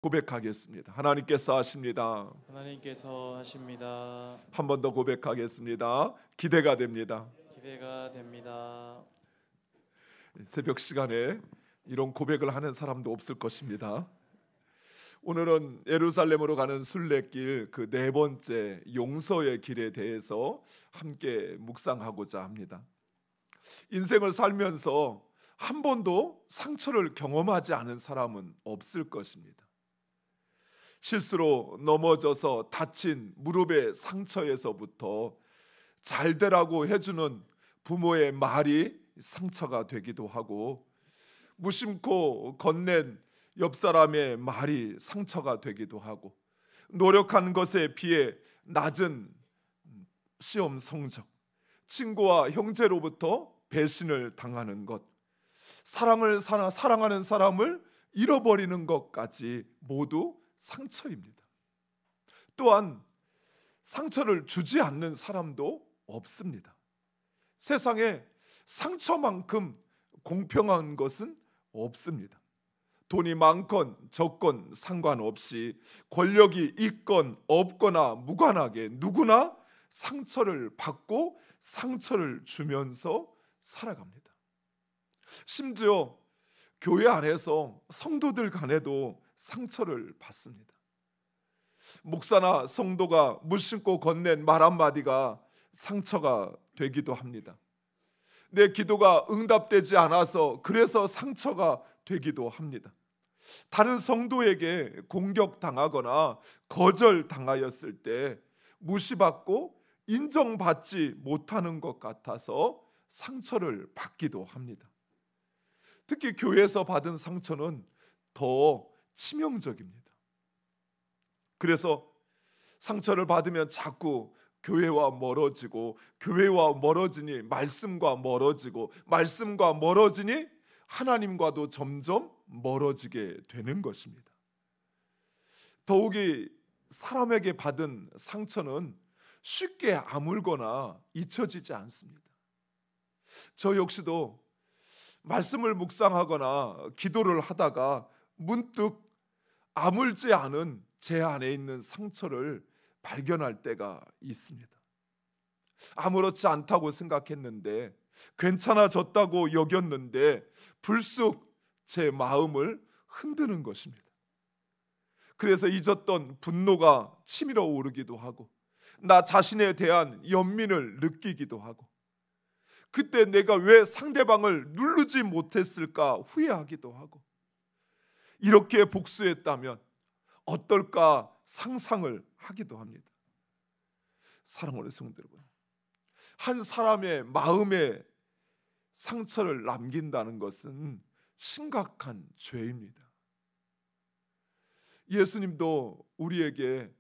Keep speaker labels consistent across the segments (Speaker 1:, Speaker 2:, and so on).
Speaker 1: 고백하겠습니다. 하나님께서 하십니다.
Speaker 2: 하나님께서 하십니다.
Speaker 1: 한 번 더 고백하겠습니다. 기대가 됩니다.
Speaker 2: 기대가 됩니다.
Speaker 1: 새벽 시간에 이런 고백을 하는 사람도 없을 것입니다. 오늘은 예루살렘으로 가는 순례길 그 네 번째 용서의 길에 대해서 함께 묵상하고자 합니다. 인생을 살면서 한 번도 상처를 경험하지 않은 사람은 없을 것입니다. 실수로 넘어져서 다친 무릎의 상처에서부터 잘 되라고 해주는 부모의 말이 상처가 되기도 하고, 무심코 건넨 옆 사람의 말이 상처가 되기도 하고, 노력한 것에 비해 낮은 시험 성적, 친구와 형제로부터 배신을 당하는 것, 사랑하는 사람을 잃어버리는 것까지 모두 상처입니다. 또한 상처를 주지 않는 사람도 없습니다. 세상에 상처만큼 공평한 것은 없습니다. 돈이 많건 적건 상관없이, 권력이 있건 없거나 무관하게 누구나 상처를 받고 상처를 주면서 살아갑니다. 심지어 교회 안에서 성도들 간에도 상처를 받습니다. 목사나 성도가 무심코 건넨 말 한마디가 상처가 되기도 합니다. 내 기도가 응답되지 않아서 그래서 상처가 되기도 합니다. 다른 성도에게 공격당하거나 거절당하였을 때 무시받고 인정받지 못하는 것 같아서 상처를 받기도 합니다. 특히 교회에서 받은 상처는 더 치명적입니다. 그래서 상처를 받으면 자꾸 교회와 멀어지고, 교회와 멀어지니 말씀과 멀어지고, 말씀과 멀어지니 하나님과도 점점 멀어지게 되는 것입니다. 더욱이 사람에게 받은 상처는 쉽게 아물거나 잊혀지지 않습니다. 저 역시도 말씀을 묵상하거나 기도를 하다가 문득 아물지 않은 제 안에 있는 상처를 발견할 때가 있습니다. 아무렇지 않다고 생각했는데, 괜찮아졌다고 여겼는데 불쑥 제 마음을 흔드는 것입니다. 그래서 잊었던 분노가 치밀어 오르기도 하고, 나 자신에 대한 연민을 느끼기도 하고, 그때 내가 왜 상대방을 누르지 못했을까 후회하기도 하고, 이렇게 복수했다면 어떨까 상상을 하기도 합니다. 사랑하는 성도 여러분, 한 사람의 마음에 상처를 남긴다는 것은 심각한 죄입니다. 예수님도 우리에게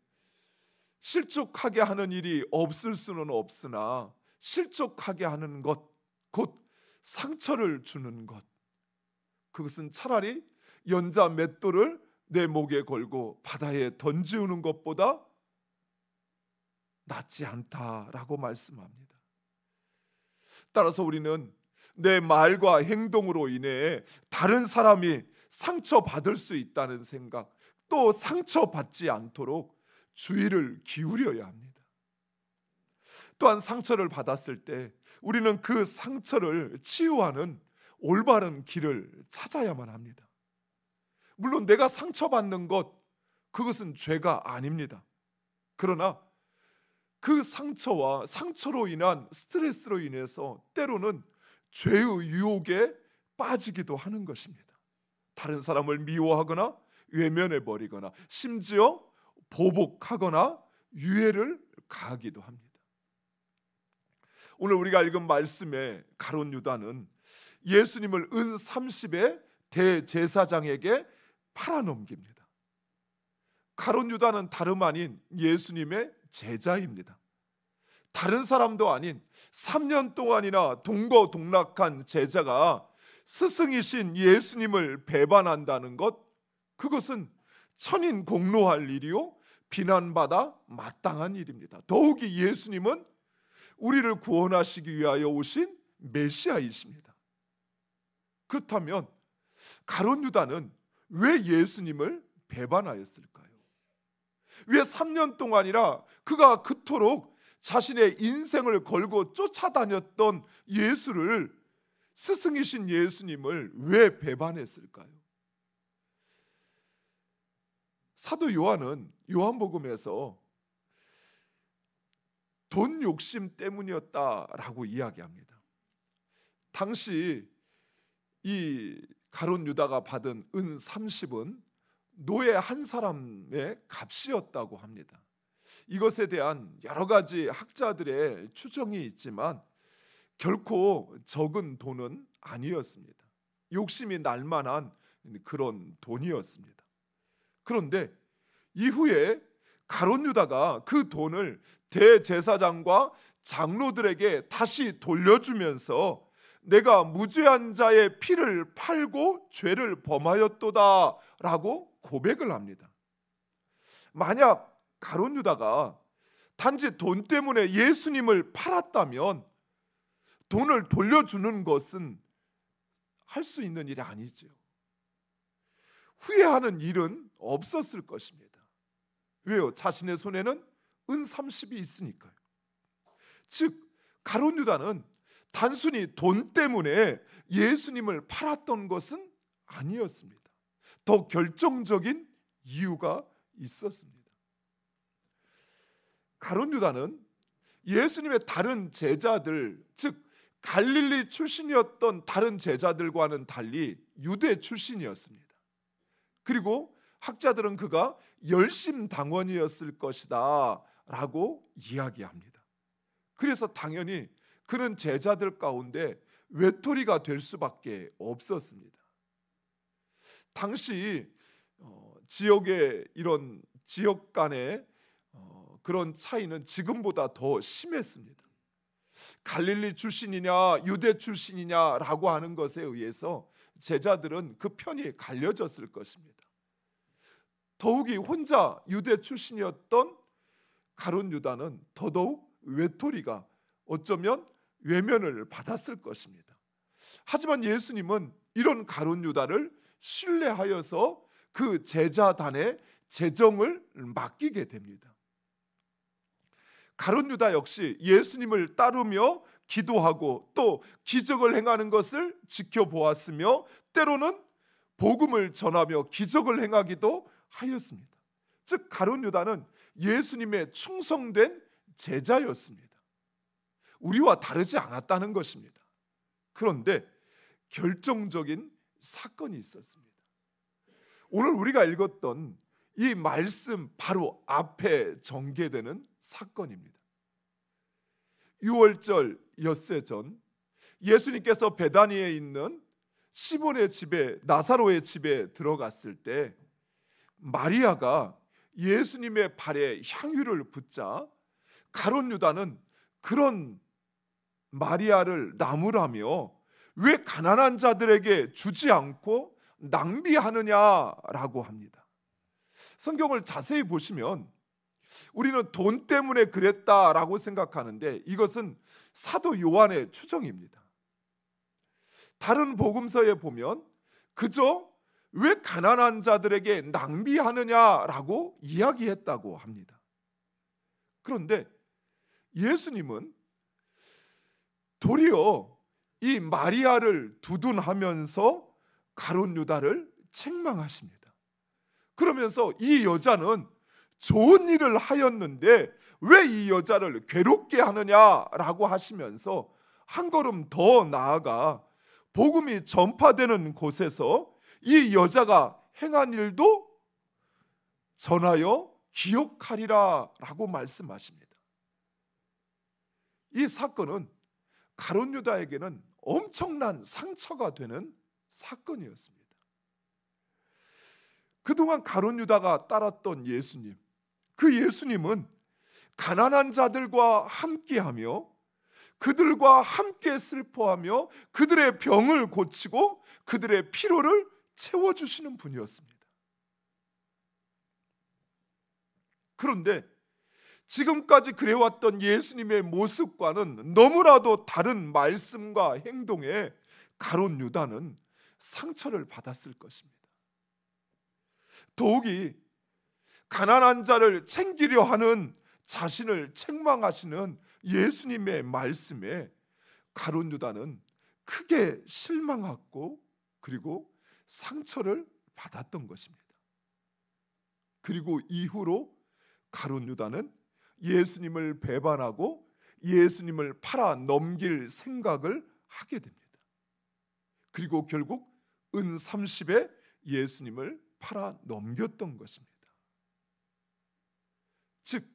Speaker 1: 실족하게 하는 일이 없을 수는 없으나 실족하게 하는 것, 곧 상처를 주는 것, 그것은 차라리 연자 맷돌을 내 목에 걸고 바다에 던지우는 것보다 낫지 않다라고 말씀합니다. 따라서 우리는 내 말과 행동으로 인해 다른 사람이 상처받을 수 있다는 생각, 또 상처받지 않도록 주의를 기울여야 합니다. 또한 상처를 받았을 때 우리는 그 상처를 치유하는 올바른 길을 찾아야만 합니다. 물론 내가 상처받는 것, 그것은 죄가 아닙니다. 그러나 그 상처와 상처로 인한 스트레스로 인해서 때로는 죄의 유혹에 빠지기도 하는 것입니다. 다른 사람을 미워하거나 외면해버리거나 심지어 보복하거나 유해를 가하기도 합니다. 오늘 우리가 읽은 말씀의 가룟 유다는 예수님을 은 30의 대제사장에게 팔아넘깁니다. 가룟 유다는 다름 아닌 예수님의 제자입니다. 다른 사람도 아닌 3년 동안이나 동거동락한 제자가 스승이신 예수님을 배반한다는 것, 그것은 천인공노할 일이요 비난받아 마땅한 일입니다. 더욱이 예수님은 우리를 구원하시기 위하여 오신 메시아이십니다. 그렇다면 가룟 유다는 왜 예수님을 배반하였을까요? 왜 3년 동안이나 그가 그토록 자신의 인생을 걸고 쫓아다녔던 예수를, 스승이신 예수님을 왜 배반했을까요? 사도 요한은 요한복음에서 돈 욕심 때문이었다라고 이야기합니다. 당시 이 가룟 유다가 받은 은 30은 노예 한 사람의 값이었다고 합니다. 이것에 대한 여러 가지 학자들의 추정이 있지만 결코 적은 돈은 아니었습니다. 욕심이 날 만한 그런 돈이었습니다. 그런데 이후에 가룟 유다가 그 돈을 대제사장과 장로들에게 다시 돌려주면서 내가 무죄한 자의 피를 팔고 죄를 범하였도다 라고 고백을 합니다. 만약 가룟 유다가 단지 돈 때문에 예수님을 팔았다면 돈을 돌려주는 것은 할 수 있는 일이 아니죠. 후회하는 일은 없었을 것입니다. 왜요? 자신의 손에는 은 30이 있으니까요. 즉 가룟 유다는 단순히 돈 때문에 예수님을 팔았던 것은 아니었습니다. 더 결정적인 이유가 있었습니다. 가룟 유다는 예수님의 다른 제자들, 즉 갈릴리 출신이었던 다른 제자들과는 달리 유대 출신이었습니다. 그리고 학자들은 그가 열심당원이었을 것이다 라고 이야기합니다. 그래서 당연히 그는 제자들 가운데 외톨이가 될 수밖에 없었습니다. 당시 지역의 이런 지역 간의 그런 차이는 지금보다 더 심했습니다. 갈릴리 출신이냐 유대 출신이냐라고 하는 것에 의해서 제자들은 그 편이 갈려졌을 것입니다. 더욱이 혼자 유대 출신이었던 가룟 유다는 더더욱 외톨이가, 어쩌면 외면을 받았을 것입니다. 하지만 예수님은 이런 가룟 유다를 신뢰하여서 그 제자단의 재정을 맡기게 됩니다. 가룟 유다 역시 예수님을 따르며 기도하고 또 기적을 행하는 것을 지켜보았으며 때로는 복음을 전하며 기적을 행하기도 하였습니다. 즉 가룟 유다는 예수님의 충성된 제자였습니다. 우리와 다르지 않았다는 것입니다. 그런데 결정적인 사건이 있었습니다. 오늘 우리가 읽었던 이 말씀 바로 앞에 전개되는 사건입니다. 6월절 엿새 전 예수님께서 베다니에 있는 시몬의 집에, 나사로의 집에 들어갔을 때 마리아가 예수님의 발에 향유를 붓자 가룟 유다는 그런 마리아를 나무라며 왜 가난한 자들에게 주지 않고 낭비하느냐라고 합니다. 성경을 자세히 보시면 우리는 돈 때문에 그랬다라고 생각하는데 이것은 사도 요한의 추정입니다. 다른 복음서에 보면 그저 왜 가난한 자들에게 낭비하느냐라고 이야기했다고 합니다. 그런데 예수님은 도리어 이 마리아를 두둔하면서 가룟 유다를 책망하십니다. 그러면서 이 여자는 좋은 일을 하였는데 왜 이 여자를 괴롭게 하느냐라고 하시면서 한 걸음 더 나아가 복음이 전파되는 곳에서 이 여자가 행한 일도 전하여 기억하리라 라고 말씀하십니다. 이 사건은 가룟 유다에게는 엄청난 상처가 되는 사건이었습니다. 그동안 가룟 유다가 따랐던 예수님, 그 예수님은 가난한 자들과 함께하며 그들과 함께 슬퍼하며 그들의 병을 고치고 그들의 피로를 채워주시는 분이었습니다. 그런데 지금까지 그래왔던 예수님의 모습과는 너무나도 다른 말씀과 행동에 가룟 유다는 상처를 받았을 것입니다. 더욱이 가난한 자를 챙기려 하는 자신을 책망하시는 예수님의 말씀에 가룟 유다는 크게 실망하고 그리고 상처를 받았던 것입니다. 그리고 이후로 가룟 유다는 예수님을 배반하고 예수님을 팔아 넘길 생각을 하게 됩니다. 그리고 결국 은 30에 예수님을 팔아 넘겼던 것입니다. 즉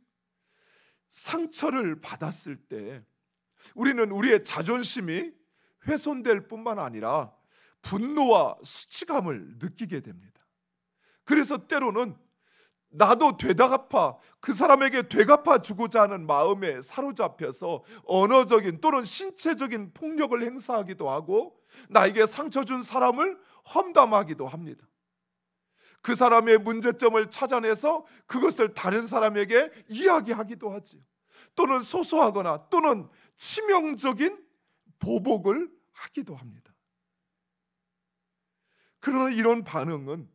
Speaker 1: 상처를 받았을 때 우리는 우리의 자존심이 훼손될 뿐만 아니라 분노와 수치감을 느끼게 됩니다. 그래서 때로는 나도 되갚아 그 사람에게 되갚아 주고자 하는 마음에 사로잡혀서 언어적인 또는 신체적인 폭력을 행사하기도 하고 나에게 상처 준 사람을 험담하기도 합니다. 그 사람의 문제점을 찾아내서 그것을 다른 사람에게 이야기하기도 하지요. 또는 소소하거나 또는 치명적인 보복을 하기도 합니다. 그러나 이런 반응은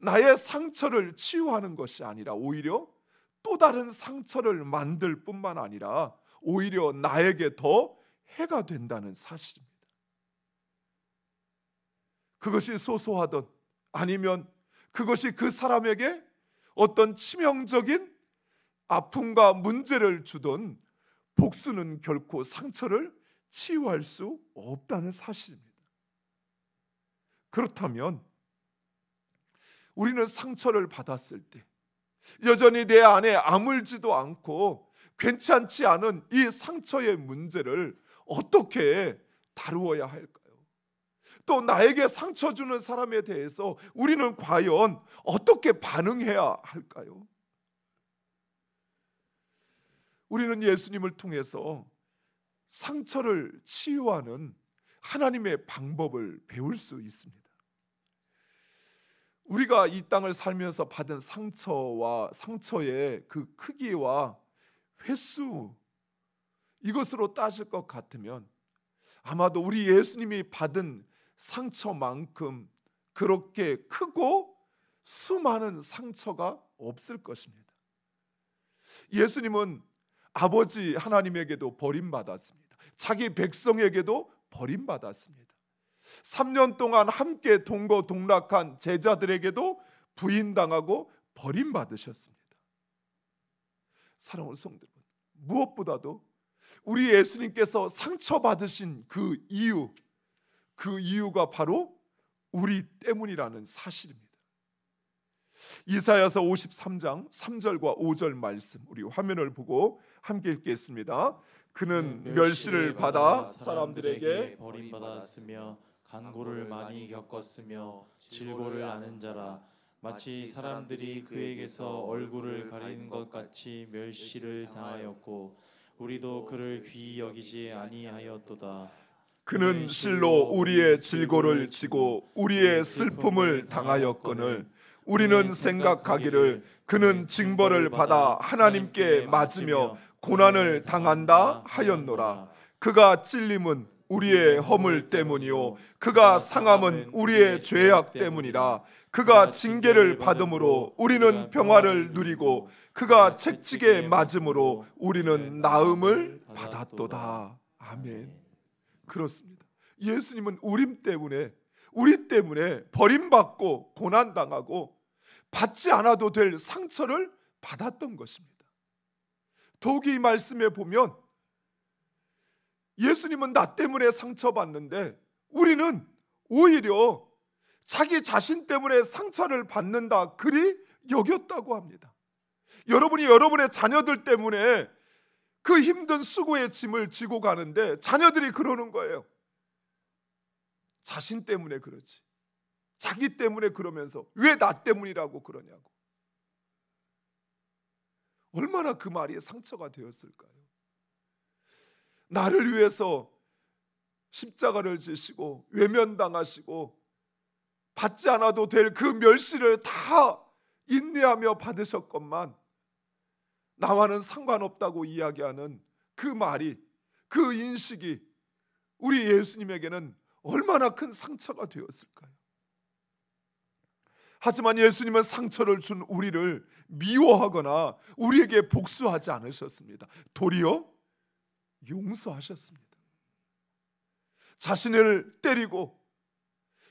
Speaker 1: 나의 상처를 치유하는 것이 아니라 오히려 또 다른 상처를 만들 뿐만 아니라 오히려 나에게 더 해가 된다는 사실입니다. 그것이 소소하든 아니면 그것이 그 사람에게 어떤 치명적인 아픔과 문제를 주든 복수는 결코 상처를 치유할 수 없다는 사실입니다. 그렇다면 우리는 상처를 받았을 때 여전히 내 안에 아물지도 않고 괜찮지 않은 이 상처의 문제를 어떻게 다루어야 할까요? 또 나에게 상처 주는 사람에 대해서 우리는 과연 어떻게 반응해야 할까요? 우리는 예수님을 통해서 상처를 치유하는 하나님의 방법을 배울 수 있습니다. 우리가 이 땅을 살면서 받은 상처의 그 크기와 횟수 이것으로 따질 것 같으면 아마도 우리 예수님이 받은 상처만큼 그렇게 크고 수많은 상처가 없을 것입니다. 예수님은 아버지 하나님에게도 버림받았습니다. 자기 백성에게도 버림받았습니다. 3년 동안 함께 동거동락한 제자들에게도 부인당하고 버림받으셨습니다. 사랑하는 성도 여러분, 무엇보다도 우리 예수님께서 상처받으신 그 이유가 바로 우리 때문이라는 사실입니다. 이사야서 53장 3절과 5절 말씀 우리 화면을 보고 함께 읽겠습니다. 그는 멸시를 받아 사람들에게
Speaker 2: 버림받았으며 간고를 많이 겪었으며 질고를 아는 자라. 마치 사람들이 그에게서 얼굴을 가리는 것 같이 멸시를 당하였고 우리도 그를 귀히 여기지 아니하였도다.
Speaker 1: 그는 실로 우리의 질고를 지고 우리의 슬픔을 당하였거늘 우리는 생각하기를 그는 징벌을 받아 하나님께 맞으며 고난을 당한다 하였노라. 그가 찔림은 우리의 허물 때문이요 그가 상함은 우리의 죄악 때문이라. 그가 징계를 받음으로 우리는 평화를 누리고 그가 채찍에 맞음으로 우리는 나음을 받았도다. 아멘. 그렇습니다. 예수님은 우리 때문에 버림받고 고난당하고 받지 않아도 될 상처를 받았던 것입니다. 더욱이 이 말씀에 보면 예수님은 나 때문에 상처받는데 우리는 오히려 자기 자신 때문에 상처를 받는다 그리 여겼다고 합니다. 여러분이 여러분의 자녀들 때문에 그 힘든 수고의 짐을 지고 가는데 자녀들이 그러는 거예요. 자신 때문에 그러지. 자기 때문에 그러면서 왜 나 때문이라고 그러냐고. 얼마나 그 말이 상처가 되었을까요? 나를 위해서 십자가를 지시고 외면당하시고 받지 않아도 될 그 멸시를 다 인내하며 받으셨건만 나와는 상관없다고 이야기하는 그 말이, 그 인식이 우리 예수님에게는 얼마나 큰 상처가 되었을까요? 하지만 예수님은 상처를 준 우리를 미워하거나 우리에게 복수하지 않으셨습니다. 도리어 용서하셨습니다. 자신을 때리고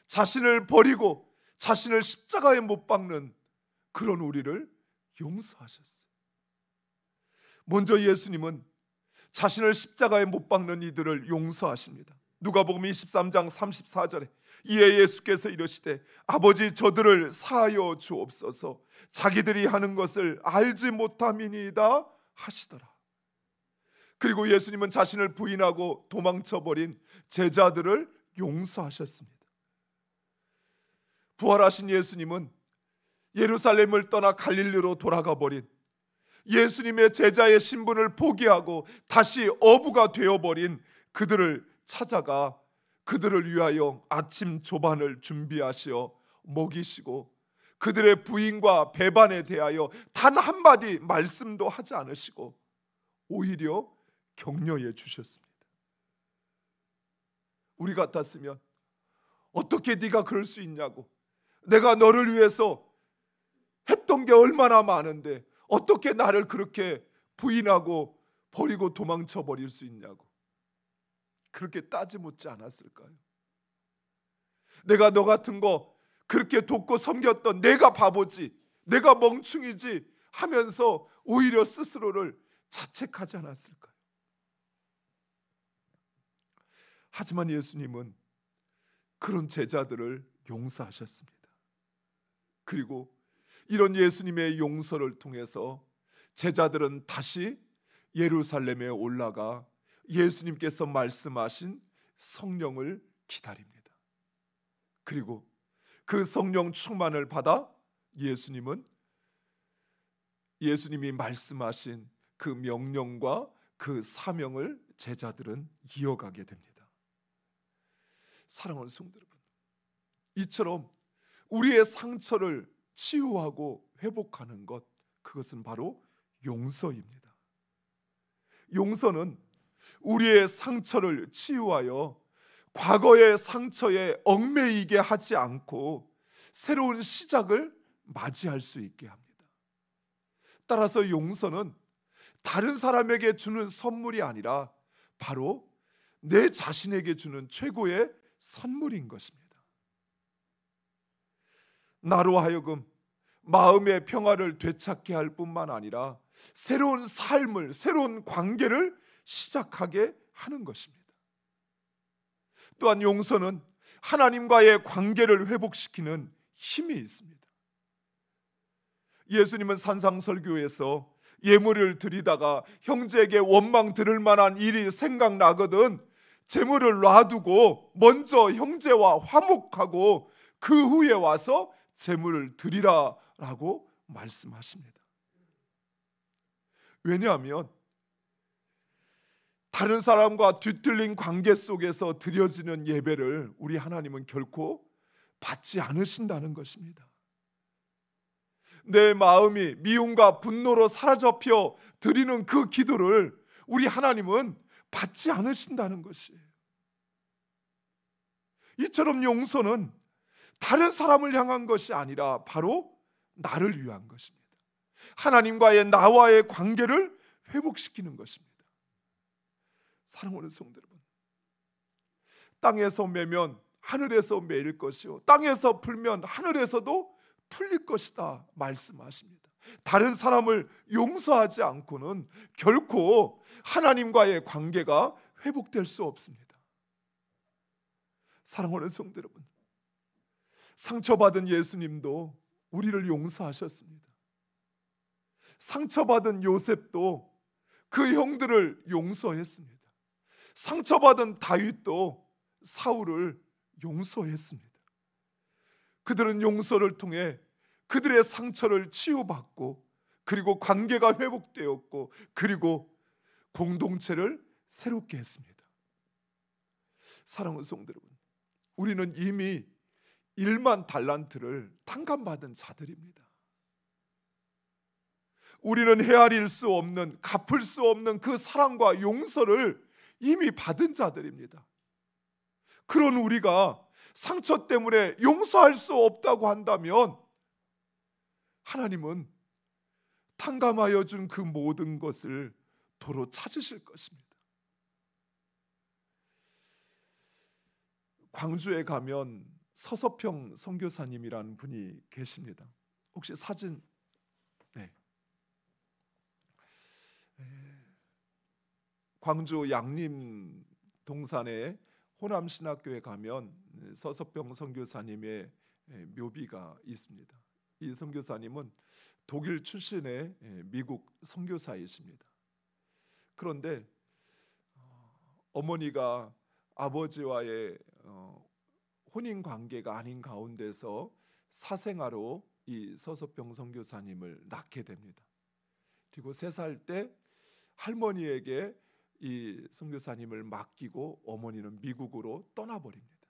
Speaker 1: 자신을 버리고 자신을 십자가에 못 박는 그런 우리를 용서하셨어요. 먼저 예수님은 자신을 십자가에 못 박는 이들을 용서하십니다. 누가복음 23장 34절에 이에 예수께서 이르시되 아버지 저들을 사하여 주옵소서 자기들이 하는 것을 알지 못함이니이다 하시더라. 그리고 예수님은 자신을 부인하고 도망쳐버린 제자들을 용서하셨습니다. 부활하신 예수님은 예루살렘을 떠나 갈릴리로 돌아가 버린 예수님의 제자의 신분을 포기하고 다시 어부가 되어버린 그들을 찾아가 그들을 위하여 아침 조반을 준비하시어 먹이시고 그들의 부인과 배반에 대하여 단 한마디 말씀도 하지 않으시고 오히려 격려해 주셨습니다. 우리 같았으면 어떻게 네가 그럴 수 있냐고, 내가 너를 위해서 했던 게 얼마나 많은데 어떻게 나를 그렇게 부인하고 버리고 도망쳐 버릴 수 있냐고 그렇게 따지 묻지 않았을까요? 내가 너 같은 거 그렇게 돕고 섬겼던 내가 바보지, 내가 멍충이지 하면서 오히려 스스로를 자책하지 않았을까요? 하지만 예수님은 그런 제자들을 용서하셨습니다. 그리고 이런 예수님의 용서를 통해서 제자들은 다시 예루살렘에 올라가 예수님께서 말씀하신 성령을 기다립니다. 그리고 그 성령 충만을 받아 예수님이 말씀하신 그 명령과 그 사명을 제자들은 이어가게 됩니다. 사랑하는 성도 여러분, 이처럼 우리의 상처를 치유하고 회복하는 것, 그것은 바로 용서입니다. 용서는 우리의 상처를 치유하여 과거의 상처에 얽매이게 하지 않고 새로운 시작을 맞이할 수 있게 합니다. 따라서 용서는 다른 사람에게 주는 선물이 아니라 바로 내 자신에게 주는 최고의 선물인 것입니다. 나로 하여금 마음의 평화를 되찾게 할 뿐만 아니라 새로운 삶을, 새로운 관계를 시작하게 하는 것입니다. 또한 용서는 하나님과의 관계를 회복시키는 힘이 있습니다. 예수님은 산상설교에서 예물을 드리다가 형제에게 원망 들을 만한 일이 생각나거든 재물을 놔두고 먼저 형제와 화목하고 그 후에 와서 재물을 드리라라고 말씀하십니다. 왜냐하면 다른 사람과 뒤틀린 관계 속에서 드려지는 예배를 우리 하나님은 결코 받지 않으신다는 것입니다. 내 마음이 미움과 분노로 사로잡혀 드리는 그 기도를 우리 하나님은 받지 않으신다는 것이에요. 이처럼 용서는 다른 사람을 향한 것이 아니라 바로 나를 위한 것입니다. 하나님과의 나와의 관계를 회복시키는 것입니다. 사랑하는 성도 여러분, 땅에서 매면 하늘에서 매일 것이요 땅에서 풀면 하늘에서도 풀릴 것이다 말씀하십니다. 다른 사람을 용서하지 않고는 결코 하나님과의 관계가 회복될 수 없습니다. 사랑하는 성도 여러분, 상처받은 예수님도 우리를 용서하셨습니다. 상처받은 요셉도 그 형들을 용서했습니다. 상처받은 다윗도 사울을 용서했습니다. 그들은 용서를 통해 그들의 상처를 치유받고 그리고 관계가 회복되었고 그리고 공동체를 새롭게 했습니다. 사랑하는 성도 여러분, 우리는 이미 1만 달란트를 탕감받은 자들입니다. 우리는 헤아릴 수 없는, 갚을 수 없는 그 사랑과 용서를 이미 받은 자들입니다. 그런 우리가 상처 때문에 용서할 수 없다고 한다면 하나님은 탕감하여 준 그 모든 것을 도로 찾으실 것입니다. 광주에 가면 서서평 선교사님이라는 분이 계십니다. 혹시 사진? 네. 광주 양림 동산에 호남신학교에 가면 서서평 선교사님의 묘비가 있습니다. 이 선교사님은 독일 출신의 미국 선교사이십니다. 그런데 어머니가 아버지와의 혼인 관계가 아닌 가운데서 사생아로 이 서서평 선교사님을 낳게 됩니다. 그리고 3살 때 할머니에게 이 선교사님을 맡기고 어머니는 미국으로 떠나버립니다.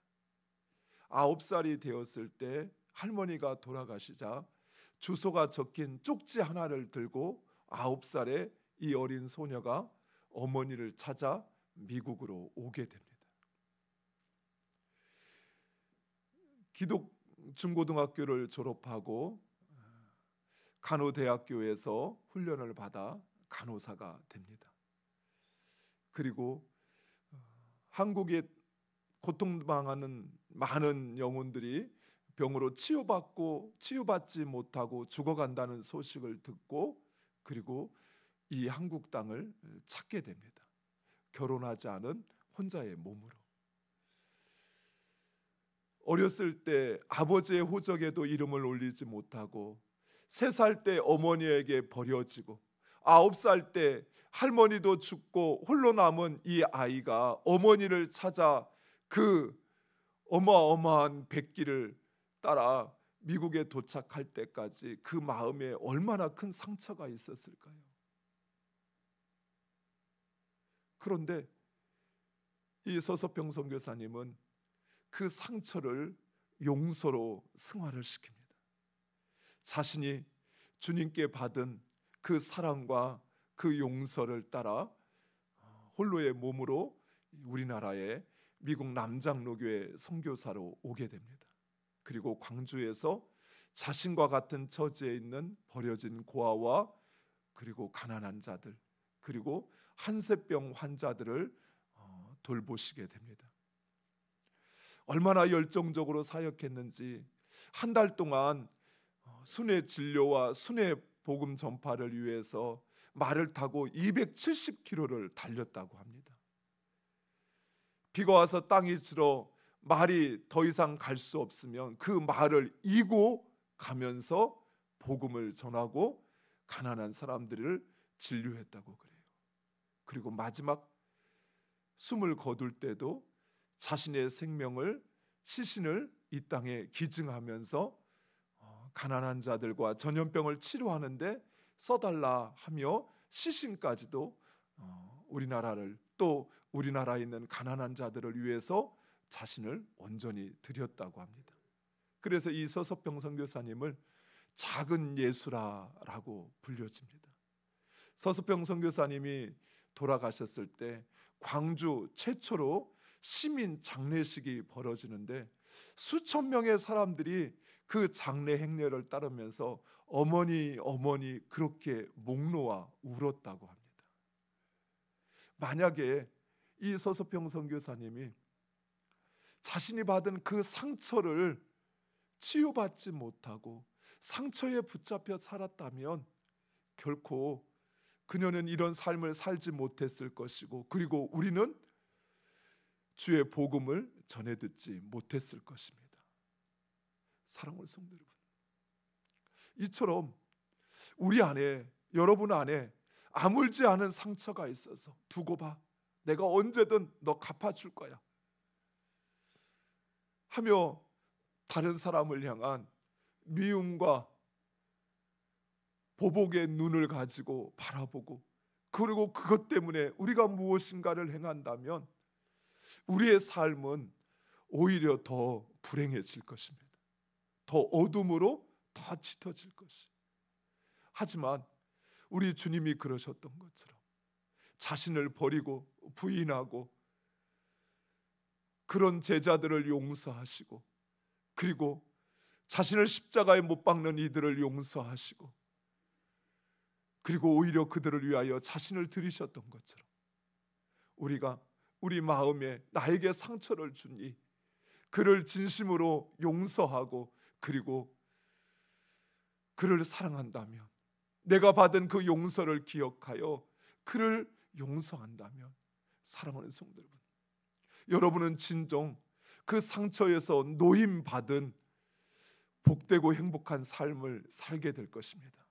Speaker 1: 9살이 되었을 때 할머니가 돌아가시자 주소가 적힌 쪽지 하나를 들고 9살의 이 어린 소녀가 어머니를 찾아 미국으로 오게 됩니다. 기독 중고등학교를 졸업하고 간호대학교에서 훈련을 받아 간호사가 됩니다. 그리고 한국에 고통당하는 많은 영혼들이 병으로 치유받지 못하고 죽어간다는 소식을 듣고 그리고 이 한국 땅을 찾게 됩니다. 결혼하지 않은 혼자의 몸으로. 어렸을 때 아버지의 호적에도 이름을 올리지 못하고 3살 때 어머니에게 버려지고 9살 때 할머니도 죽고 홀로 남은 이 아이가 어머니를 찾아 그 어마어마한 백길을 따라 미국에 도착할 때까지 그 마음에 얼마나 큰 상처가 있었을까요? 그런데 이 서서평 선교사님은 그 상처를 용서로 승화를 시킵니다. 자신이 주님께 받은 그 사랑과 그 용서를 따라 홀로의 몸으로 우리나라의 미국 남장로교회 선교사로 오게 됩니다. 그리고 광주에서 자신과 같은 처지에 있는 버려진 고아와 그리고 가난한 자들 그리고 한세병 환자들을 돌보시게 됩니다. 얼마나 열정적으로 사역했는지 한 달 동안 순회 진료와 순회 복음 전파를 위해서 말을 타고 270km를 달렸다고 합니다. 비가 와서 땅이 질어 말이 더 이상 갈 수 없으면 그 말을 이고 가면서 복음을 전하고 가난한 사람들을 진료했다고 그래요. 그리고 마지막 숨을 거둘 때도 자신의 생명을 시신을 이 땅에 기증하면서 가난한 자들과 전염병을 치료하는데 써달라 하며 시신까지도 우리나라를 또 우리나라에 있는 가난한 자들을 위해서 자신을 온전히 드렸다고 합니다. 그래서 이 서서평 선교사님을 작은 예수라라고 불려집니다. 서서평 선교사님이 돌아가셨을 때 광주 최초로 시민 장례식이 벌어지는데 수천 명의 사람들이 그 장례 행례를 따르면서 어머니 어머니 그렇게 목 놓아 울었다고 합니다. 만약에 이 서서평 선교사님이 자신이 받은 그 상처를 치유받지 못하고 상처에 붙잡혀 살았다면 결코 그녀는 이런 삶을 살지 못했을 것이고 그리고 우리는 주의 복음을 전해 듣지 못했을 것입니다. 사랑하는 성도 여러분, 이처럼 우리 안에 여러분 안에 아물지 않은 상처가 있어서 두고 봐, 내가 언제든 너 갚아줄 거야 하며 다른 사람을 향한 미움과 보복의 눈을 가지고 바라보고 그리고 그것 때문에 우리가 무엇인가를 행한다면 우리의 삶은 오히려 더 불행해질 것입니다. 더 어둠으로 더 짙어질 것이. 하지만 우리 주님이 그러셨던 것처럼 자신을 버리고 부인하고 그런 제자들을 용서하시고 그리고 자신을 십자가에 못 박는 이들을 용서하시고 그리고 오히려 그들을 위하여 자신을 들이셨던 것처럼 우리가 우리 마음에 나에게 상처를 주니 그를 진심으로 용서하고 그리고 그를 사랑한다면, 내가 받은 그 용서를 기억하여 그를 용서한다면, 사랑하는 성도 여러분, 여러분은 진정 그 상처에서 노임받은 복되고 행복한 삶을 살게 될 것입니다.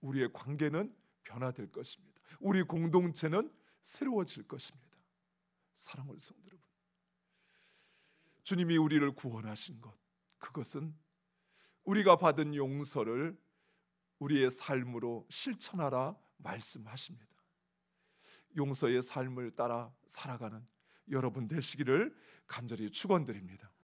Speaker 1: 우리의 관계는 변화될 것입니다. 우리 공동체는 새로워질 것입니다. 사랑하는 성도 여러분, 주님이 우리를 구원하신 것, 그것은 우리가 받은 용서를 우리의 삶으로 실천하라 말씀하십니다. 용서의 삶을 따라 살아가는 여러분 되시기를 간절히 축원드립니다.